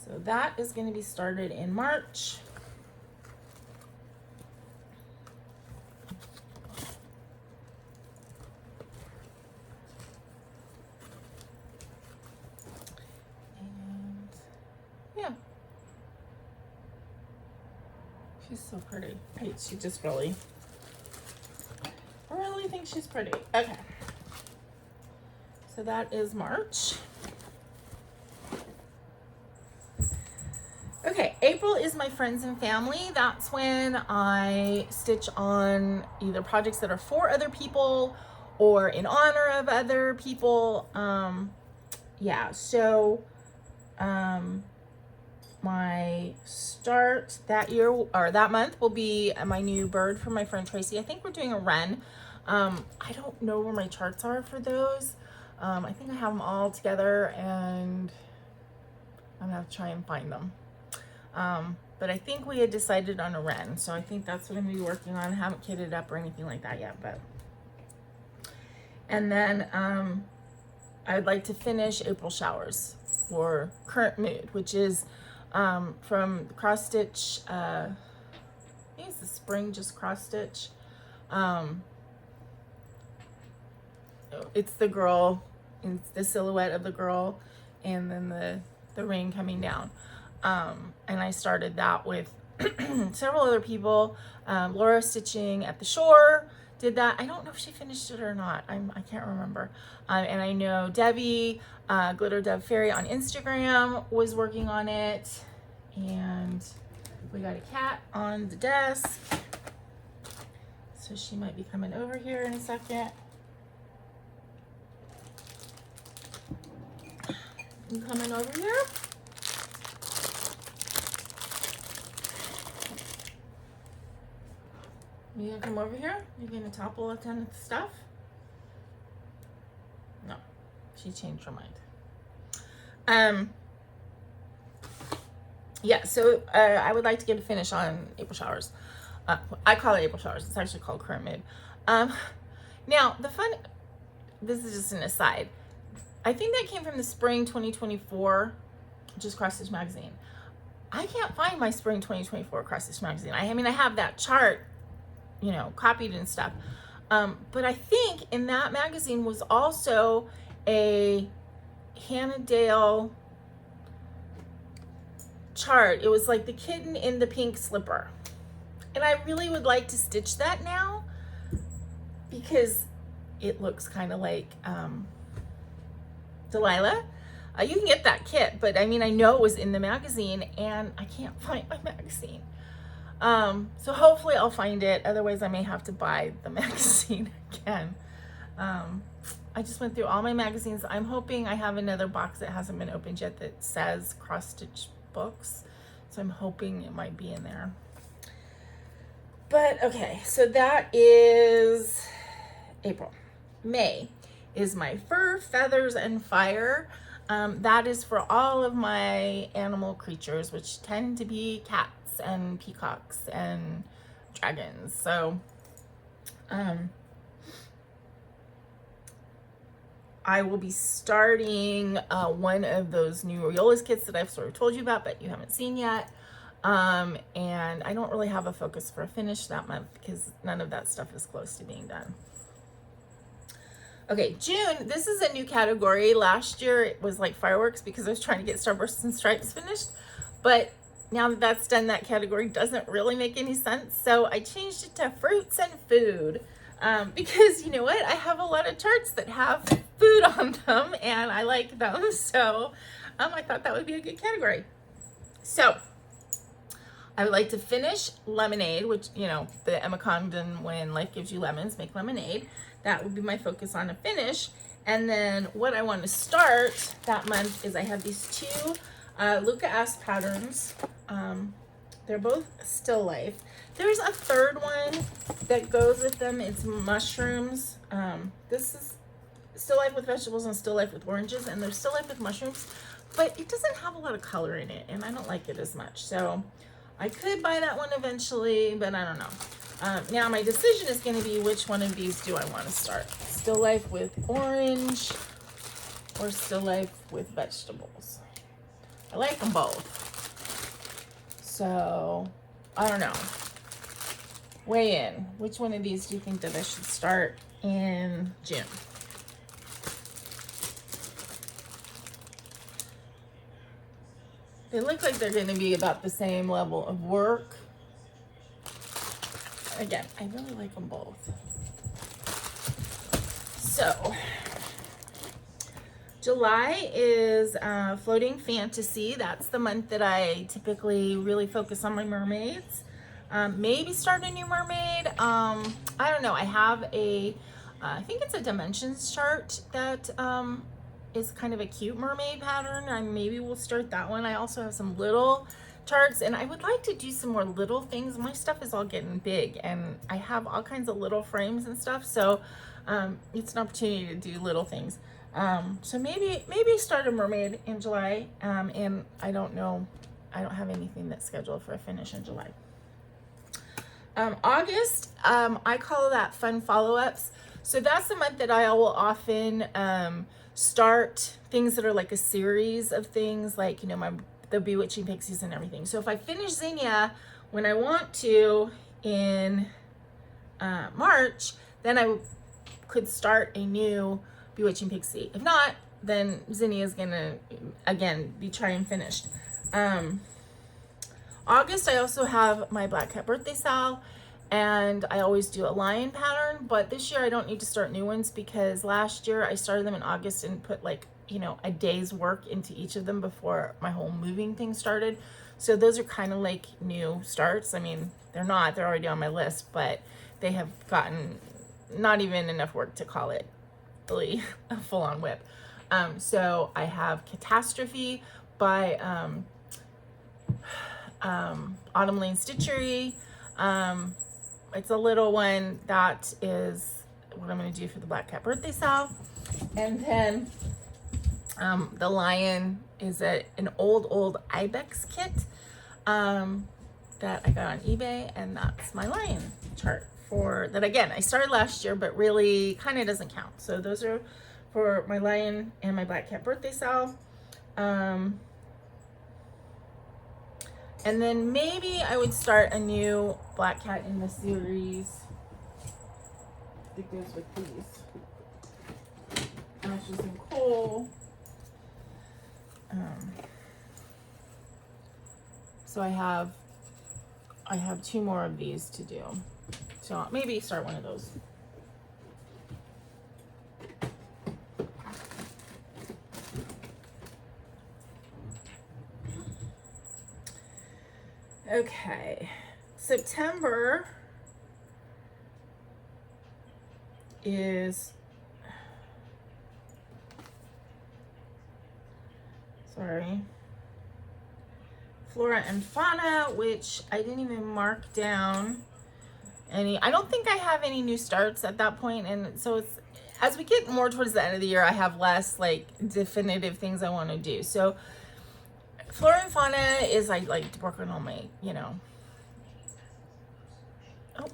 So that is going to be started in March. She's so pretty. She just really, I really think she's pretty. Okay. So that is March. Okay, April is my friends and family. That's when I stitch on either projects that are for other people or in honor of other people. Yeah, so my start that year or that month will be my new bird from my friend Tracy. I think we're doing a wren. I don't know where my charts are for those. I think I have them all together and I'm gonna have to try and find them. But I think we had decided on a wren, so I think that's what I'm gonna be working on. I haven't kitted up or anything like that yet, but. And then I'd like to finish April Showers for Current Mood, which is from Cross Stitch, I think it's the Spring Just Cross Stitch. It's the girl, it's the silhouette of the girl, and then the rain coming down. And I started that with several other people. Laura Stitching at the Shore did that. I don't know if she finished it or not. I can't remember. And I know Debbie, Glitter Dove Fairy on Instagram was working on it. And we got a cat on the desk. So she might be coming over here in a second. You coming over here? You gonna come over here? You gonna topple a ton of stuff? she changed her mind. Yeah, so I would like to get a finish on April showers. I call it April showers. It's actually called current mid. Now, this is just an aside. I think that came from the spring 2024, just Cross Stitch magazine. I can't find my spring 2024 Cross Stitch magazine. I mean, I have that chart, you know, copied and stuff. But I think in that magazine was also a Hannah Dale chart. It was like the kitten in the pink slipper. And I really would like to stitch that now because it looks kind of like Delilah. You can get that kit, but I mean, I know it was in the magazine and I can't find my magazine. So hopefully I'll find it. Otherwise I may have to buy the magazine again. I just went through all my magazines. I'm hoping I have another box that hasn't been opened yet that says cross stitch books. So I'm hoping it might be in there. But okay, so that is April. May is my fur, feathers, and fire. That is for all of my animal creatures, which tend to be cats and peacocks and dragons. So I will be starting one of those new Riolis kits that I've sort of told you about, but you haven't seen yet. And I don't really have a focus for a finish that month because none of that stuff is close to being done. Okay, June, this is a new category. Last year it was like fireworks because I was trying to get Starbursts and Stripes finished. But now that that's done, that category doesn't really make any sense. So I changed it to fruits and food. Because you know what? I have a lot of charts that have food on them and I like them. So I thought that would be a good category. So I would like to finish lemonade, which, you know, the Emma Congdon, when life gives you lemons, make lemonade. That would be my focus on a finish. And then what I want to start that month is I have these two Luca S patterns. They're both still life. There's a third one that goes with them. It's mushrooms. This is still life with vegetables and still life with oranges, and there's still life with mushrooms, but it doesn't have a lot of color in it, and I don't like it as much. So I could buy that one eventually, but I don't know. Now my decision is going to be which one of these do I want to start. Still life with orange or still life with vegetables. I like them both. So I don't know. Weigh in. Which one of these do you think that I should start in June? They look like they're going to be about the same level of work. Again, I really like them both. So, July is Floating Fantasy. That's the month that I typically really focus on my mermaids. Maybe start a new mermaid. I don't know. I have I think it's a dimensions chart that is kind of a cute mermaid pattern. I maybe will start that one. I also have some little charts and I would like to do some more little things. My stuff is all getting big and I have all kinds of little frames and stuff. So it's an opportunity to do little things. So maybe start a mermaid in July. And I don't know. I don't have anything that's scheduled for a finish in July. August, I call that fun follow-ups. So that's the month that I will often start things that are like a series of things, like, you know, the Bewitching Pixies and everything. So if I finish Zinnia when I want to in March, then I could start a new Bewitching Pixie. If not, then Zinnia is gonna again be trying finished. August, I also have my Black Cat birthday sale, and I always do a lion pattern, but this year I don't need to start new ones because last year I started them in August and put, like, you know, a day's work into each of them before my whole moving thing started. So those are kind of like new starts. I mean, they're already on my list, but they have gotten not even enough work to call it really a full-on whip. So I have CAT-Astrophy by Autumn Lane Stitchery. It's a little one. That is what I'm going to do for the Black Cat birthday sale. And then The lion is an old IBEX kit that I got on eBay, and that's my lion chart for that. Again, I started last year, but really kind of doesn't count. So those are for my lion and my black cat birthday sale. And then maybe I would start a new black cat in the series that goes with these. Ashes and coal. So I have 2 more of these to do. So I'll maybe start one of those. Okay, September is, Flora and Fauna, which I didn't even mark down any. I don't think I have any new starts at that point, and so it's, as we get more towards the end of the year, I have less like definitive things I want to do. So Flora and Fauna is I like to work on all my, you know. Oh,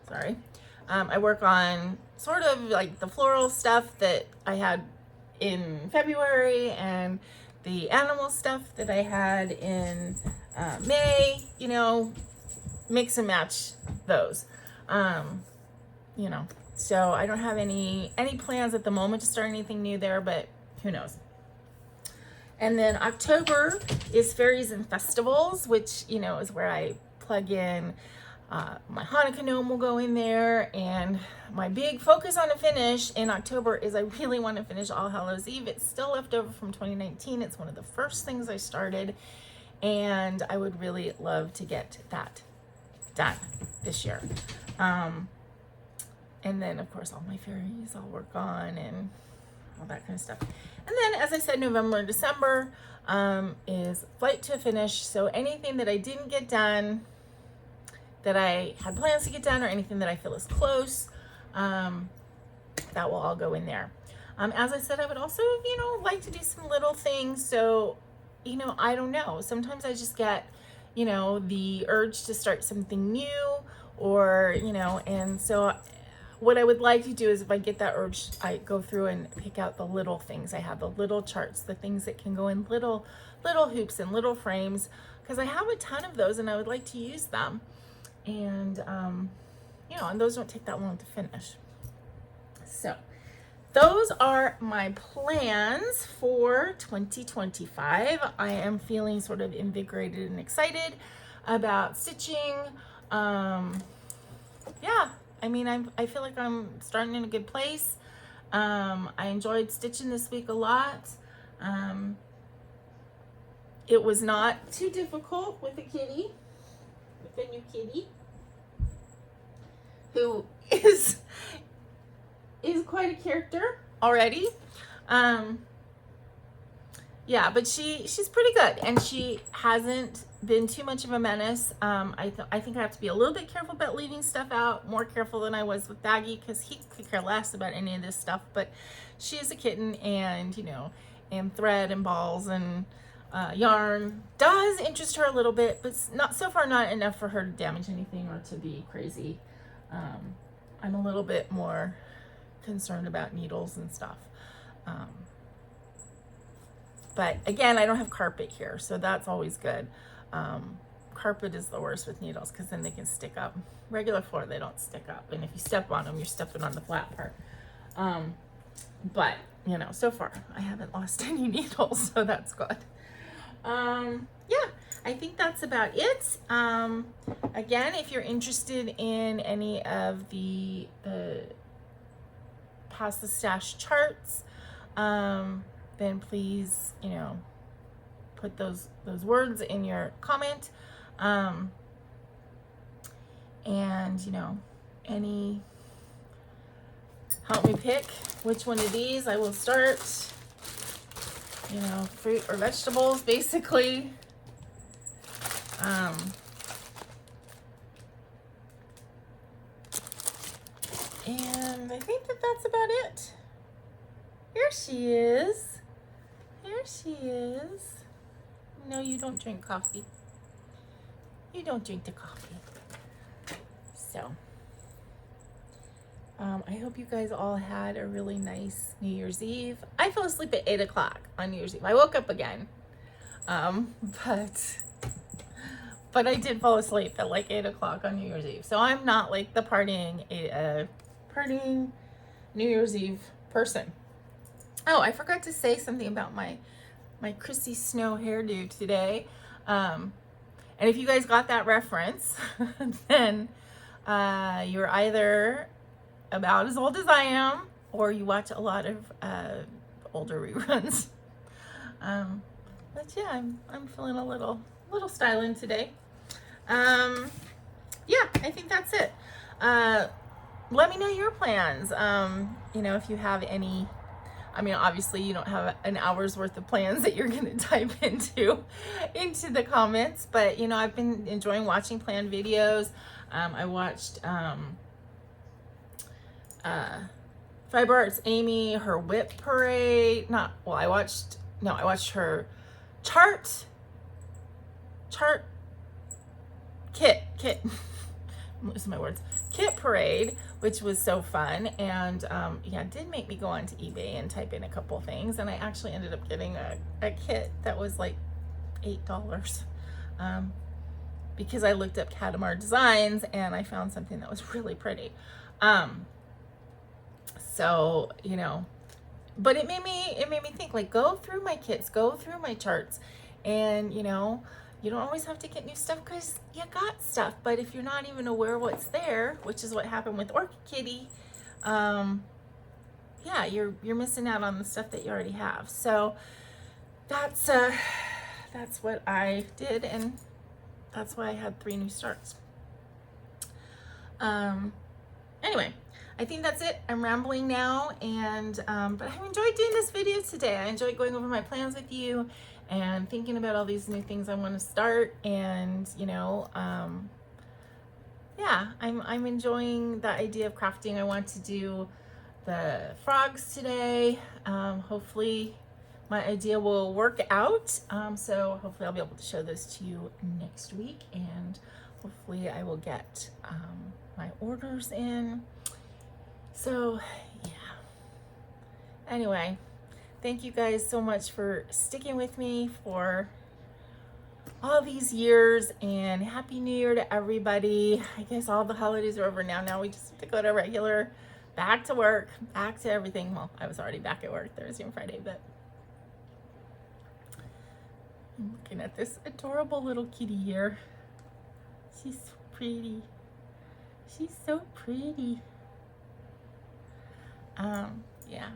sorry. I work on sort of like the floral stuff that I had in February and the animal stuff that I had in May, you know, mix and match those, you know, so I don't have any plans at the moment to start anything new there, but who knows. And then October is fairies and festivals, which, you know, is where I plug in my Hanukkah gnome will go in there, and my big focus on a finish in October is I really want to finish All Hallows Eve. It's still left over from 2019. It's one of the first things I started, and I would really love to get that done this year. And then of course all my fairies I'll work on and all that kind of stuff. And then, as I said, November and December is Flight to a Finish. So anything that I didn't get done, that I had plans to get done, or anything that I feel is close, that will all go in there. As I said, I would also, you know, like to do some little things. So, you know, I don't know. Sometimes I just get, you know, the urge to start something new, or, you know, and so what I would like to do is, if I get that urge, I go through and pick out the little things. I have the little charts, the things that can go in little hoops and little frames, because I have a ton of those and I would like to use them. And, you know, and those don't take that long to finish. So those are my plans for 2025. I am feeling sort of invigorated and excited about stitching. Yeah, I mean, I feel like I'm starting in a good place. I enjoyed stitching this week a lot. It was not too difficult with the kitty, with the new kitty, who is quite a character already. Yeah, but she's pretty good, and she hasn't been too much of a menace. I think I have to be a little bit careful about leaving stuff out, more careful than I was with Daggy, because he could care less about any of this stuff. But she is a kitten, and, you know, and thread and balls and yarn does interest her a little bit, but not so far, not enough for her to damage anything or to be crazy. I'm a little bit more concerned about needles and stuff. But again, I don't have carpet here, so that's always good. Carpet is the worst with needles, because then they can stick up. Regular floor, they don't stick up, and if you step on them, you're stepping on the flat part. But, you know, so far I haven't lost any needles, so that's good. Yeah, I think that's about it. Again, if you're interested in any of the Pass the Stash charts, then please, you know, put those words in your comment. And, you know, help me pick which one of these I will start. You know, fruit or vegetables, basically. And I think that that's about it. Here she is. Here she is. No, you don't drink coffee. You don't drink the coffee. So, I hope you guys all had a really nice New Year's Eve. I fell asleep at 8 o'clock on New Year's Eve. I woke up again. But I did fall asleep at like 8 o'clock on New Year's Eve. So I'm not like the partying New Year's Eve person. Oh, I forgot to say something about my Chrissy Snow hairdo today. And if you guys got that reference, then you're either about as old as I am, or you watch a lot of older reruns. But yeah, I'm feeling a little styling today. Yeah, I think that's it. Let me know your plans. You know, if you have any. I mean, obviously you don't have an hour's worth of plans that you're going to type into the comments, but you know, I've been enjoying watching planned videos. I watched Fiber Arts Amy, her whip parade. I watched her chart kit. I'm losing my words. Kit parade, which was so fun, and yeah, it did make me go onto eBay and type in a couple things, and I actually ended up getting a kit that was like $8, because I looked up Catamar designs and I found something that was really pretty. So you know, but it made me think, like, go through my kits, go through my charts, and you know, you don't always have to get new stuff because you got stuff. But if you're not even aware what's there, which is what happened with Orchid Kitty, yeah, you're missing out on the stuff that you already have. So that's what I did, and that's why I had 3 new starts. Anyway, I think that's it. I'm rambling now, and but I enjoyed doing this video today. I enjoyed going over my plans with you and thinking about all these new things I want to start, and you know, yeah, I'm enjoying the idea of crafting. I want to do the frogs today. Hopefully my idea will work out. So hopefully I'll be able to show this to you next week, and hopefully I will get my orders in. So yeah, anyway, thank you guys so much for sticking with me for all these years, and Happy New Year to everybody. I guess all the holidays are over now. Now we just have to go to regular, back to work, back to everything. Well, I was already back at work Thursday and Friday, but I'm looking at this adorable little kitty here. She's so pretty. She's so pretty. Yeah.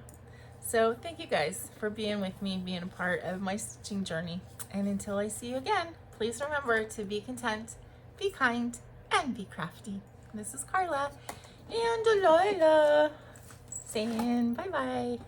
So thank you guys for being with me, being a part of my stitching journey. And until I see you again, please remember to be content, be kind, and be crafty. This is Karla and Delilah saying bye-bye.